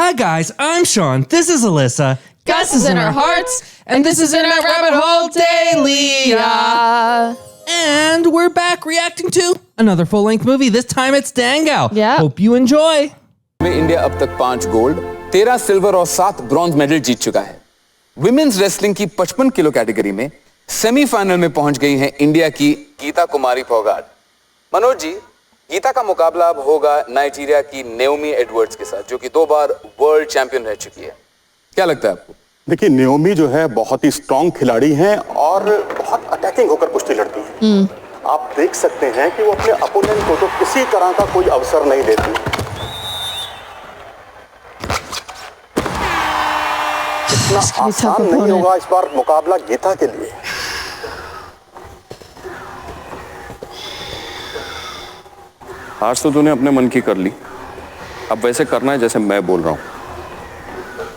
Hi guys, I'm Sean. This is Alyssa. Gus is in our hearts, and this is in our rabbit hole daily. And we're back reacting to another full-length movie. This time it's Dangal. Yeah. Hope you enjoy. India अब तक 5 gold, 13 silver और 7 bronze medal जीत चुका है। Women's wrestling की 55 kilo category में semifinal में पहुंच गई हैं इंडिया की गीता कुमारी फोगाट। मनोज जी, गीता का मुकाबला अब होगा नाइजीरिया की नेओमी एडवर्ड्स के साथ, जो कि 2 बार वर्ल्ड चैंपियन रह चुकी है। क्या लगता है आपको? देखिए, नेओमी जो है बहुत ही स्ट्रांग खिलाड़ी हैं और बहुत अटैकिंग होकर कुश्ती लड़ती हैं। आप देख सकते हैं कि वो अपने अपोनेंट को तो किसी तरह का कोई अवसर नहीं देती। इतना आसान नहीं होगा इस बार मुकाबला गीता के लिए। आज तो तूने अपने मन की कर ली, अब वैसे करना है जैसे मैं बोल रहा हूँ,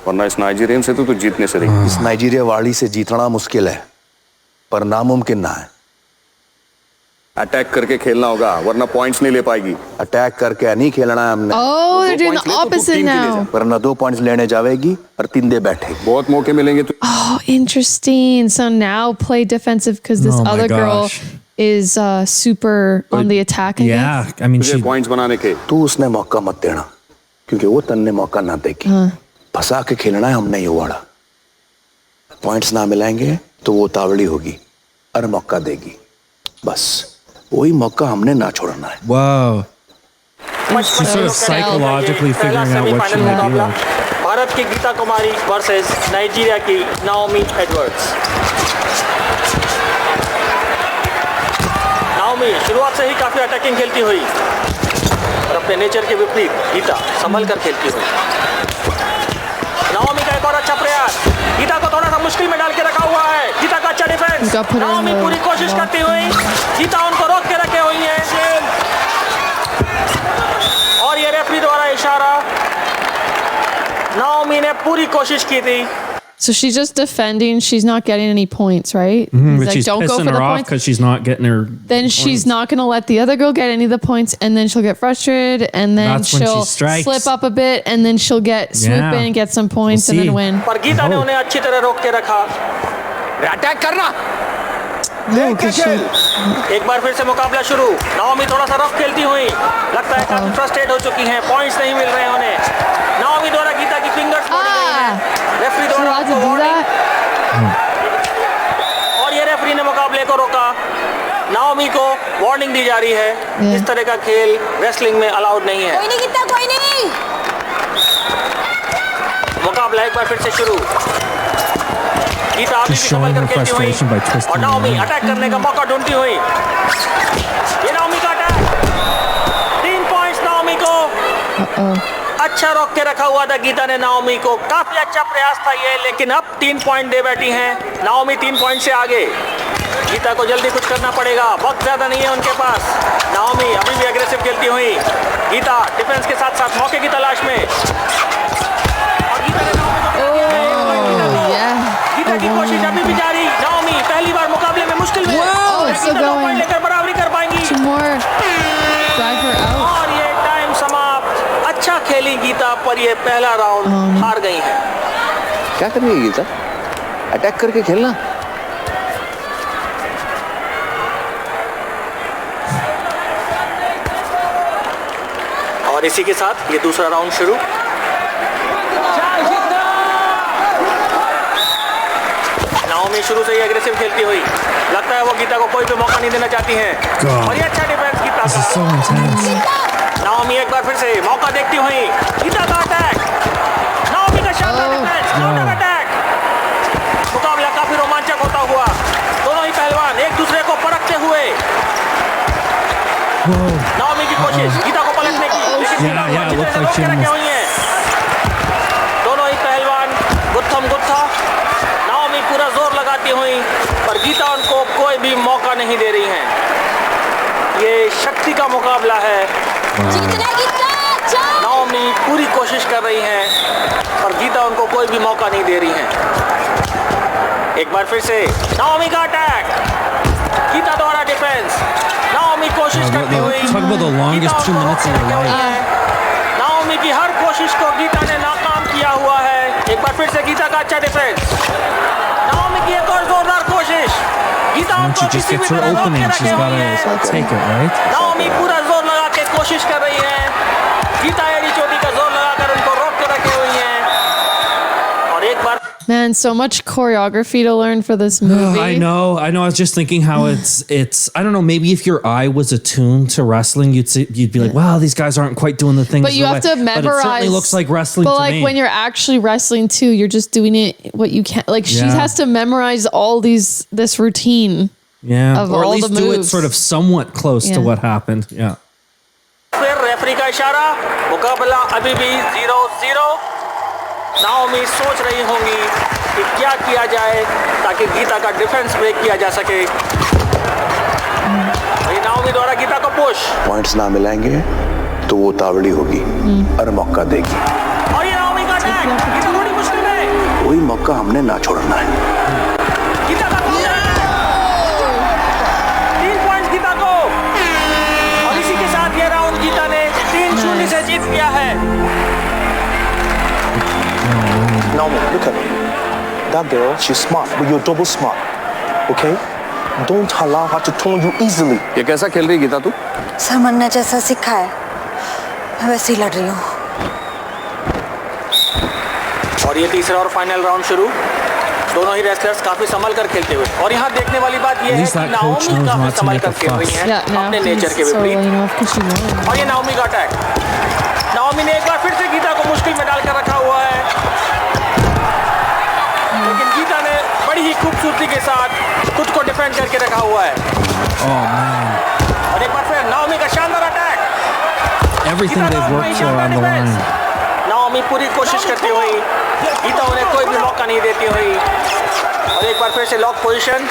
वरना इस नाइजीरियन से तो तू जीतने से रही। इस नाइजीरिया वाली से जीतना मुश्किल है, पर नामुमकिन ना है। अटैक करके खेलना होगा, वरना पॉइंट्स नहीं ले पाएगी। अटैक करके नहीं खेलना है हमने। Oh, they're doing the opposite now. वरना 2 पॉइंट्स लेने जाएगी और 3 दे बैठेगी। बहुत मौके मिलेंगे तो। Oh, interesting. So now play defensive because this Oh my other girl gosh. is super on the attack. I Yeah, guess. I mean, तुझे she. पॉइंट्स बनाने के। तू उसने मौका मत देना, क्योंकि वो तन्ने मौका ना देगी। फंसा के खेलना है हमने, ये वाड़ा। पॉइंट्स ना मिलाएंगे तो वो तावड़ी होगी और मौका देगी। बस वही मौका हमने ना छोड़ना है। Whoa. She's sort of psychologically figuring out what she might do. Bharat की गीता कुमारी वर्सेस नाइजीरिया की नाओमी एडवर्ड्स। नाओमी शुरुआत से ही काफी अटैकिंग खेलती हुई और अपने नेचर के विपरीत गीता संभल कर खेलती हुई। नाओमी का एक और अच्छा प्रयास, गीता को थोड़ा सा मुश्किल में डाल के रखा हुआ है। गीता का अच्छा डिफेंस, नाओमी पूरी कोशिश करती हुई, गीता उनको रोक के रखे हुई है और ये रेफरी द्वारा इशारा। नाओमी ने पूरी कोशिश की थी। So she's just defending. She's not getting any points, right? He's But like, she's don't go pissing for the her off points. because she's not getting her. Then she's not going to let the other girl get any of the points, and then she'll get frustrated, and then That's when she she'll strikes. slip up a bit, and then she'll get swoop Yeah. in and get some points, We'll and then see. win. पर गीता ने उन्हें अच्छी तरह रोक के रखा। Attack करना। एक बार फिर से मुकाबला शुरू। नाओमी थोड़ा सा रफ खेलती हुई, लगता है काफी फ्रस्ट्रेट हो चुकी हैं, पॉइंट्स नहीं मिल रहे हैं उन्हें। नाओमी द्वारा गीता की फिंगर्स मोड़ी गई हैं। रेफरी She's द्वारा allowed to उनको do वार्निंग, that? और ये रेफरी ने मुकाबले को रोका। नाओमी को वार्निंग दी जा रही है, इस तरह का खेल रेसलिंग में अलाउड नहीं है। कोई नहीं गीता, कोई नहीं। मुकाबला एक बार फिर से शुरू। गीता अभी भी Just संभल showing कर her खेलती हुई frustration by twisting और her नाओमी knee. अटैक करने का मौका ढूंढती हुई। ये नाओमी का अटैक, 3 पॉइंट्स नाओमी को। अच्छा रोक के रखा हुआ था गीता ने नाओमी को, काफी अच्छा प्रयास था ये, लेकिन अब 3 पॉइंट दे बैठी हैं नाओमी, 3 पॉइंट से आगे। गीता को जल्दी कुछ करना पड़ेगा, वक्त ज्यादा नहीं है उनके पास। नाओमी अभी भी एग्रेसिव खेलती हुई, गीता डिफेंस के साथ साथ मौके की तलाश में। और गीता ने नाओमी को गिरा दिया है, एक पॉइंट गीता को। Yeah. गीता की कोशिश अभी भी जारी। नाओमी पहली बार मुकाबले में मुश्किल में, Wow, और it's Gita still 2 point going. लेकर बराबरी कर पाएंगी। 2 more. Drag her out. और ये टाइम समाप्त। अच्छा खेली गीता, पर ये पहला राउंड हार गई है। क्या कर रही है गीता? अटैक करके खेलना। और इसी के साथ ये दूसरा राउंड शुरू। नाओमी शुरू से ही एग्रेसिव खेलती हुई, लगता है वो गीता को कोई भी मौका नहीं देना चाहती हैं। और ये अच्छा defence Geeta This is so का। intense. नाओमी एक बार फिर से मौका देखती हुई, गीता का अटैक, नाओमी का शानदार डिफेंस, काउंटर अटैक। मुकाबला काफी रोमांचक होता हुआ, दोनों ही पहलवान एक दूसरे को परखते हुए। नाओमी की कोशिश गीता को पलटने की, लेकिन गीता को Yeah, अच्छी looks तरह से like रोक she के रखे almost- हुई हैं। दोनों ही पहलवान गुत्थम गुत्था, नाओमी पूरा जोर लगाती हुई, पर गीता उनको कोई भी मौका नहीं दे रही हैं। ये शक्ति का मुकाबला है। जीतना गीता, चल। नाओमी पूरी कोशिश कर रही हैं, पर गीता उनको कोई भी मौका नहीं दे रही हैं। एक बार फिर से नाओमी का अटैक, गीता द्वारा डिफेंस, नाओमी कोशिश करती हुई। Talk about the longest 2 minutes of her life. Naomi की हर कोशिश को गीता ने नाकाम अच्छा डिफेंस। नाओमी की एक और जोरदार कोशिश। गीता Once उनको she just किसी भी gets her तरह रोक opening, के she's रखे हुई got है। to take it, right? Naomi पूरा जोर लगा के कोशिश कर रही है। गीता एड़ी चोटी का जोर लगाकर उनको रोक के रखे हुई है। और एक बार Man, so much choreography to learn for this movie. I know. I was just thinking how it's. I don't know. Maybe if your eye was attuned to wrestling, you'd be like, "Wow, these guys aren't quite doing the things." But you have to memorize. But it certainly looks like wrestling But to like me. when you're actually wrestling too, you're just doing it what you can. Like she Yeah. has to memorize all this routine. Yeah, of or at all least the do it moves. sort of somewhat close to Yeah. what happened. Yeah. फिर referee का इशारा। मुकाबला अभी भी 0-0। Naomi सोच रही होंगी कि क्या किया जाए ताकि गीता का डिफेंस ब्रेक किया जा सके। ये नाओमी द्वारा गीता को पुश। पॉइंट्स ना मिलेंगे तो वो तावड़ी होगी और मौका देगी। और ये नाओमी का अटैक। गीता बड़ी मुश्किल में। कोई मौका हमने ना छोड़ना है। गीता का कॉर्नर। 3 पॉइंट्स गीता को। और इसी के साथ ये राउंड गीता ने 3-0 से जीत लिया है। Naomi, look at her. That girl, she's smart, but you're double smart. Okay? Don't allow her to turn you easily. ये कैसा खेल रही है गीता तू? सरमन ने जैसा सिखा है मैं वैसे ही लड़ रही हूँ। और ये तीसरा और फाइनल राउंड शुरू। दोनों ही रेसलर्स काफी संभल कर खेलते हुए। और यहाँ देखने वाली बात यह है least कि that coach नाओमी knows काफी not to संभल make कर a खेल रही fuss. हैं Yeah, now अपने he's नेचर के so विपरीत। laying off because she won. और ये नाओमी का अटैक। नाओमी ने एक बार फिर से गीता को मुश्किल में डालकर रखा हुआ है। लेकिन गीता ने बड़ी ही खूबसूरती के साथ खुद को डिफेंड करके रखा हुआ है। Oh man. और एक बार फिर नाओमी का शानदार attack. Everything they've worked for on the line. Naomi पूरी कोशिश करती हुई, गीता उन्हें कोई भी मौका नहीं देती हुई। और एक बार फिर से लॉक पोजीशन।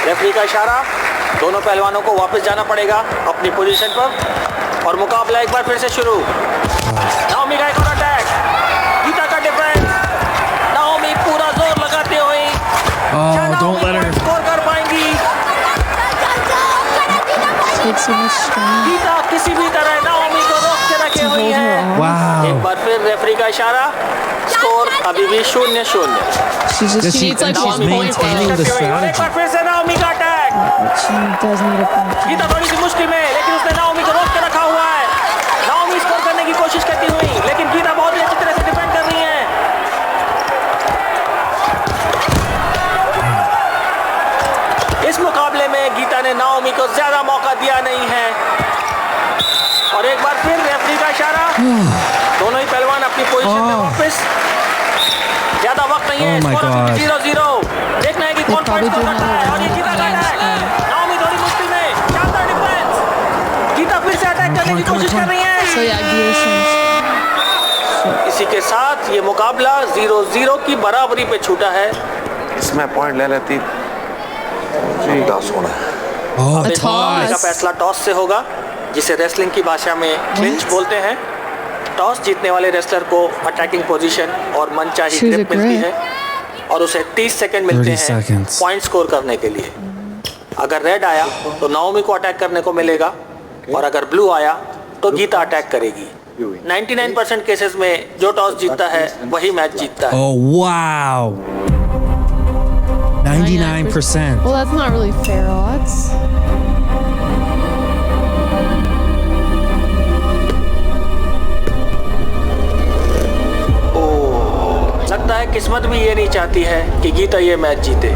रेफरी का इशारा। दोनों पहलवानों को वापस जाना पड़ेगा अपनी पोजीशन पर। और मुकाबला एक बार फिर से शुरू। नाओमी का एक और अटैक। गीता का डिफेंस। नाओमी पूरा जोर लगाते हुए Oh, don't let her. Score कर पाएंगी। Takes so much strength Gita किसी भी तरह नाओमी को रोक के रखे to हुई hold her है। off. एक Wow. बार फिर रेफरी का इशारा। स्कोर अभी भी 0-0। She needs like and she's 1 point. maintaining the और एक strategy. बार फिर से नाओमी का attack. She does need a point. Geeta थोड़ी सी मुश्किल में, लेकिन उसने नाओमी को रोक के रखा हुआ है। नाओमी स्कोर करने की कोशिश करती हुई, लेकिन गीता बहुत ही अच्छी तरह से डिफेंड कर रही है। इस मुकाबले में गीता ने नाओमी को ज्यादा मौका दिया नहीं है। और एक बार फिर रेफरी का इशारा। दोनों ही पहलवान अपनी पोजीशन में वापस। ज्यादा वक्त नहीं है। Oh my स्कोर अभी God. 0-0। देखना है कि कौन probably पॉइंट स्कोर do करता है। another और ये round. गीता का अटैक। Yeah. नाओमी थोड़ी मुश्किल में। शानदार डिफेंस। गीता फिर से अटैक करने की कोशिश कर रही है। So yeah, Gita Shins. इसी के साथ ये मुकाबला 0-0 की बराबरी पे छूटा है। इसमें पॉइंट ले लेती। टॉस होना है। Oh, अब इस मुकाबले का toss. फैसला टॉस से होगा, जिसे रेसलिंग की भाषा में क्लिंच बोलते हैं। टॉस जीतने वाले रेसलर को अटैकिंग पोजीशन और मनचाही Choose a ग्रिप मिलती grip. है और उसे 30 सेकंड मिलते 30 हैं seconds. पॉइंट स्कोर करने के लिए। अगर रेड आया तो नाओमी को अटैक करने को मिलेगा और अगर ब्लू आया तो गीता अटैक करेगी। 99% केसेस में जो टॉस जीतता है वही मैच जीतता है। Oh wow. 99%. Well, that's not really fair odds. लगता है किस्मत भी ये नहीं चाहती है कि गीता ये मैच जीते।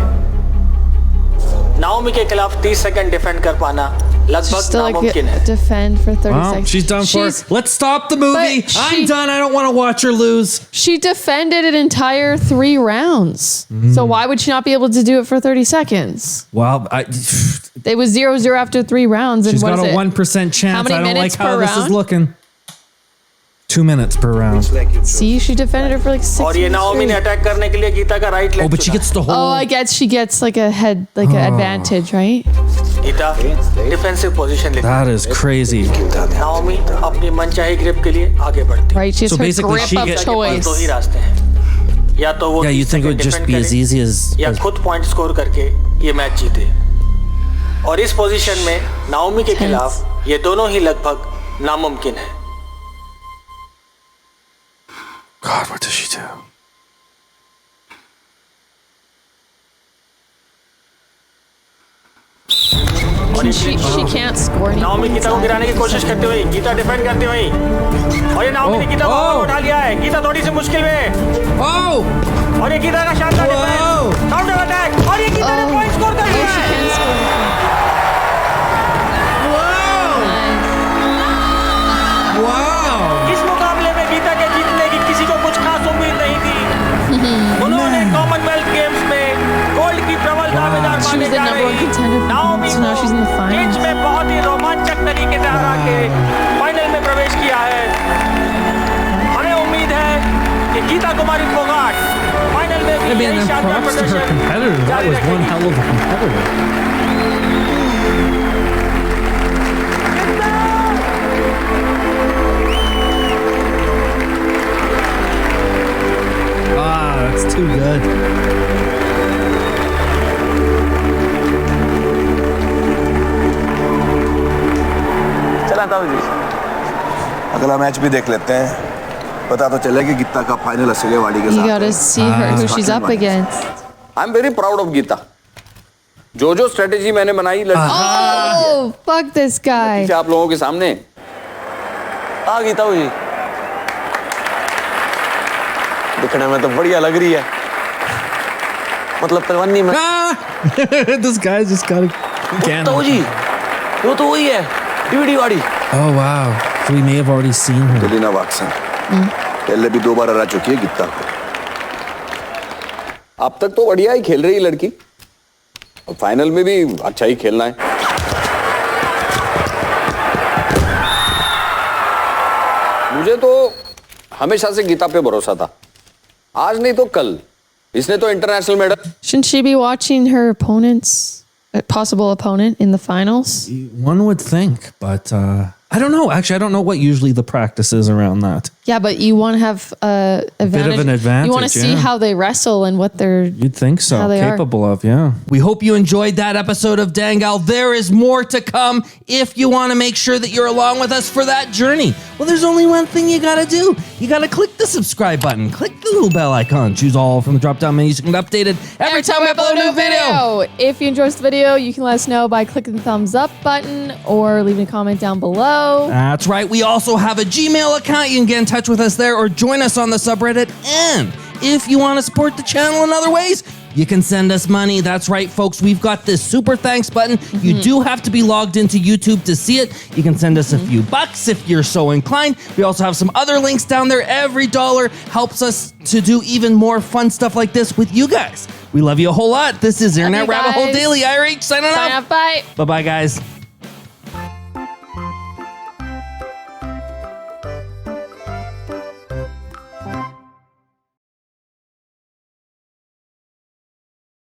नाओमी के खिलाफ 30 सेकंड डिफेंड कर पाना She's लगभग still like नामुमकिन है। defend for 30 Well, seconds. she's done for. Let's stop the movie. But I'm she- done. I don't want to watch her lose. She defended an entire 3 rounds. So why would she not be able to do it for 30 seconds? Well, It was 0-0 after 3 rounds. And she's what got is a it? 1% chance. How many I don't minutes like how per this is round? looking. 2 minutes per round. See, she defended it for like 6 और ये minutes Naomi ने straight. Attack करने के लिए गीता का right Oh, leg but she gets the whole. Oh, I guess she gets like a head, like an advantage, right? Geeta defensive position लेती That is crazy. है। Naomi अपनी मनचाही ग्रिप के लिए आगे बढ़ती है। Right, she has So her basically grip she of gets- Gita के पास दो ही choice. रास्ते हैं। या तो वो Yeah, you 30 think it would second just defend be as करे, easy as. या खुद पॉइंट स्कोर करके ये मैच जीते। और इस पोजीशन में नाओमी के खिलाफ ये दोनों ही लगभग नामुमकिन है। God, what does she do? और She can't score anything. Naomi Geeta को गिराने की कोशिश करते हुए गीता डिफेंड करते हुए और ये नाओमी ने गीता को आगे उठा लिया है गीता थोड़ी सी मुश्किल में और ये गीता का शानदार डिफेंस काउंटर अटैक और ये गीता ने पॉइंट स्कोर कर लिया है इस मुकाबले में गीता के जीतने की किसी को कुछ खास उम्मीद नहीं थी उन्होंने कॉमनवेल्थ गेम्स में गोल्ड की प्रबल दावेदार माने जा रही नाओमी को केज में बहुत ही रोमांचक तरीके से हरा के फाइनल में प्रवेश किया है हमें उम्मीद है कि गीता कुमारी फोगाट फाइनल में भी यही शानदार प्रदर्शन That was one hell of a competitor. That's too good. चला ताऊ जी अगला मैच भी देख लेते हैं पता तो चले कि गीता का फाइनल असगेवाड़ी के You साथ gotta see her who she's up against. I am very proud of Geeta जो स्ट्रेटेजी मैंने बनाई Oh, fuck this guy. आप लोगों के सामने आ गई ताऊ जी दिखने में तो बढ़िया लग रही है मतलब पलवानी में This guy just got a ताऊ जी वो तो वही है डीवीडी वाली Oh wow. So we may have already seen her. Alina Watson पहले भी 2 बार हरा चुकी है गीता को अब तक तो बढ़िया ही खेल रही है लड़की और फाइनल में भी अच्छा ही खेलना है मुझे तो हमेशा से गीता पे भरोसा था आज नहीं तो कल इसने तो international medal Shouldn't she be watching her opponents, a possible opponent in the finals? One would think, but I don't know. Actually, I don't know what usually the practice is around that. Yeah, but you want to have advantage. bit of an advantage, You want to see yeah. how they wrestle and what they're. You'd think so. How they are. Capable of, yeah. We hope you enjoyed that episode of Dangal. There is more to come if you want to make sure that you're along with us for that journey. Well, there's only one thing you got to do. You got to click the subscribe button. Click the little bell icon. Choose all from the drop-down menu so you can get updated every time we upload a new video. If you enjoyed the video, you can let us know by clicking the thumbs up button or leaving a comment down below. That's right. We also have a Gmail account. You can get in touch with us there or join us on the subreddit. And if you want to support the channel in other ways, you can send us money. That's right, folks. We've got this super thanks button. You do have to be logged into YouTube to see it. You can send us a few bucks if you're so inclined. We also have some other links down there. Every dollar helps us to do even more fun stuff like this with you guys. We love you a whole lot. This is Internet you Rabbit Hole guys. Daily. IRH signing Sign off. up, bye. Bye-bye, guys.